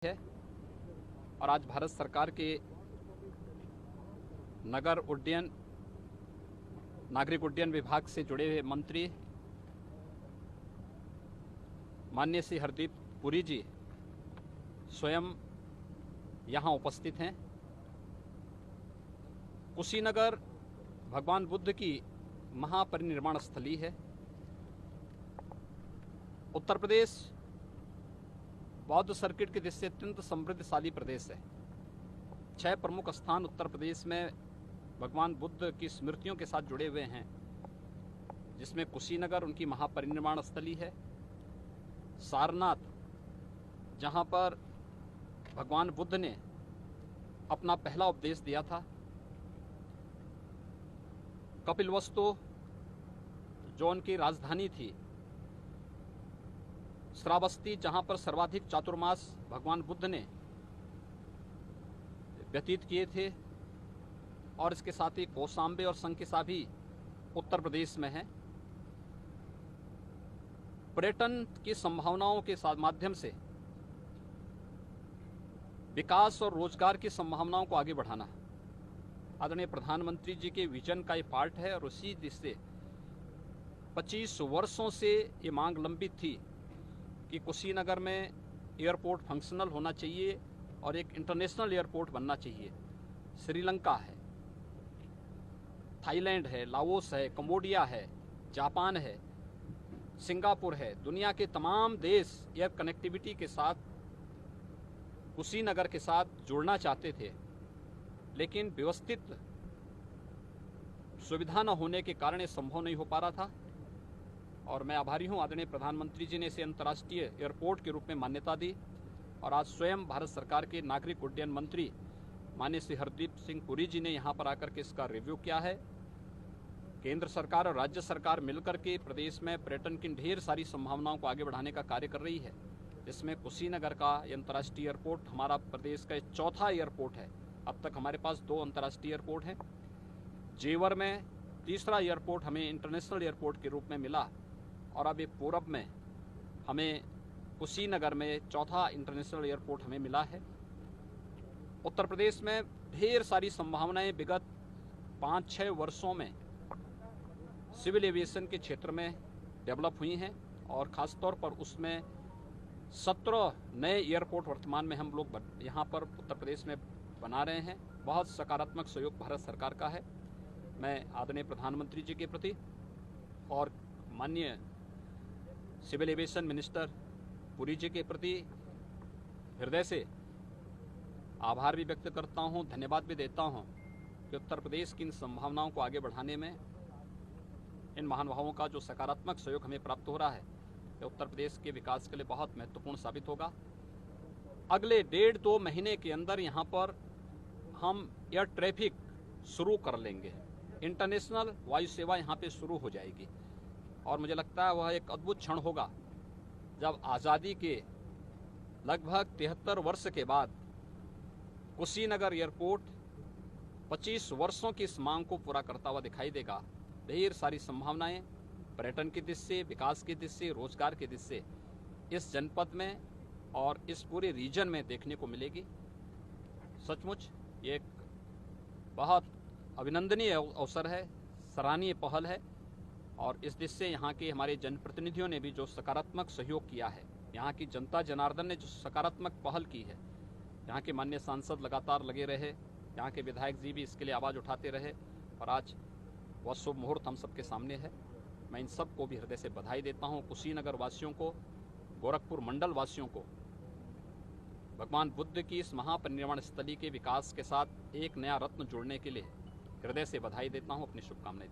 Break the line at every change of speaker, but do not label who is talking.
है। और आज भारत सरकार के नगर उड्डयन नागरिक उड्डयन विभाग से जुड़े हुए मंत्री माननीय श्री हरदीप पुरी जी स्वयं यहाँ उपस्थित हैं। कुशीनगर भगवान बुद्ध की महापरिनिर्वाण स्थली है। उत्तर प्रदेश बौद्ध सर्किट के दृष्टि से अत्यंत समृद्धशाली प्रदेश है। 6 प्रमुख स्थान उत्तर प्रदेश में भगवान बुद्ध की स्मृतियों के साथ जुड़े हुए हैं, जिसमें कुशीनगर उनकी महापरिनिर्वाण स्थली है। सारनाथ, जहां पर भगवान बुद्ध ने अपना पहला उपदेश दिया था। कपिलवस्तु, जो उनकी राजधानी थी। श्रावस्ती, जहां पर सर्वाधिक चातुर्मास भगवान बुद्ध ने व्यतीत किए थे। और इसके साथ ही कौशाम्बी और संकिसा भी उत्तर प्रदेश में है। पर्यटन की संभावनाओं के साथ माध्यम से विकास और रोजगार की संभावनाओं को आगे बढ़ाना आदरणीय प्रधानमंत्री जी के विजन का ये पार्ट है। और उसी दिशा से 25 वर्षों से ये मांग लंबित थी कि कुशीनगर में एयरपोर्ट फंक्शनल होना चाहिए और एक इंटरनेशनल एयरपोर्ट बनना चाहिए। श्रीलंका है, थाईलैंड है, लाओस है, कंबोडिया है, जापान है, सिंगापुर है, दुनिया के तमाम देश एयर कनेक्टिविटी के साथ कुशीनगर के साथ जुड़ना चाहते थे, लेकिन व्यवस्थित सुविधा न होने के कारण ये संभव नहीं हो पा रहा था। और मैं आभारी हूं, आदरणीय प्रधानमंत्री जी ने इसे अंतर्राष्ट्रीय एयरपोर्ट के रूप में मान्यता दी। और आज स्वयं भारत सरकार के नागरिक उड्डयन मंत्री माननीय श्री हरदीप सिंह पुरी जी ने यहाँ पर आकर के इसका रिव्यू किया है। केंद्र सरकार और राज्य सरकार मिलकर के प्रदेश में पर्यटन की ढेर सारी संभावनाओं को आगे बढ़ाने का कार्य कर रही है, जिसमें कुशीनगर का अंतर्राष्ट्रीय एयरपोर्ट हमारा प्रदेश का चौथा एयरपोर्ट है। अब तक हमारे पास 2 अंतर्राष्ट्रीय एयरपोर्ट हैं। जेवर में तीसरा एयरपोर्ट हमें इंटरनेशनल एयरपोर्ट के रूप में मिला। और अब ये पूरब में हमें कुशीनगर में चौथा इंटरनेशनल एयरपोर्ट हमें मिला है। उत्तर प्रदेश में ढेर सारी संभावनाएं विगत 5-6 वर्षों में सिविल एविएशन के क्षेत्र में डेवलप हुई हैं। और ख़ासतौर पर उसमें 17 नए एयरपोर्ट वर्तमान में हम लोग यहाँ पर उत्तर प्रदेश में बना रहे हैं। बहुत सकारात्मक सहयोग भारत सरकार का है। मैं आदरणीय प्रधानमंत्री जी के प्रति और माननीय सिविल एविएशन मिनिस्टर पुरी जी के प्रति हृदय से आभार भी व्यक्त करता हूं, धन्यवाद भी देता हूं कि उत्तर प्रदेश की इन संभावनाओं को आगे बढ़ाने में इन महानुभावों का जो सकारात्मक सहयोग हमें प्राप्त हो रहा है, ये उत्तर प्रदेश के विकास के लिए बहुत महत्वपूर्ण साबित होगा। अगले 1.5-2 महीने के अंदर यहाँ पर हम एयर ट्रैफिक शुरू कर लेंगे। इंटरनेशनल वायु सेवा यहाँ पे शुरू हो जाएगी। और मुझे लगता है वह एक अद्भुत क्षण होगा जब आज़ादी के लगभग 73 वर्ष के बाद कुशीनगर एयरपोर्ट 25 वर्षों की इस मांग को पूरा करता हुआ दिखाई देगा। ढेर सारी संभावनाएं पर्यटन की दृष्टि से, विकास की दृष्टि से, रोजगार की दृष्टि से इस जनपद में और इस पूरे रीजन में देखने को मिलेगी। सचमुच ये एक बहुत अभिनंदनीय अवसर है, सराहनीय पहल है। और इस दृष्टि से यहाँ के हमारे जनप्रतिनिधियों ने भी जो सकारात्मक सहयोग किया है, यहाँ की जनता जनार्दन ने जो सकारात्मक पहल की है, यहाँ के माननीय सांसद लगातार लगे रहे, यहाँ के विधायक जी भी इसके लिए आवाज़ उठाते रहे। और आज वह शुभ मुहूर्त हम सबके सामने है। मैं इन सब को भी हृदय से बधाई देता हूँ। कुशीनगर वासियों को, गोरखपुर मंडल वासियों को भगवान बुद्ध की इस महापरिनिर्वाण स्थली के विकास के साथ एक नया रत्न जोड़ने के लिए हृदय से बधाई देता हूँ, अपनी शुभकामनाएं।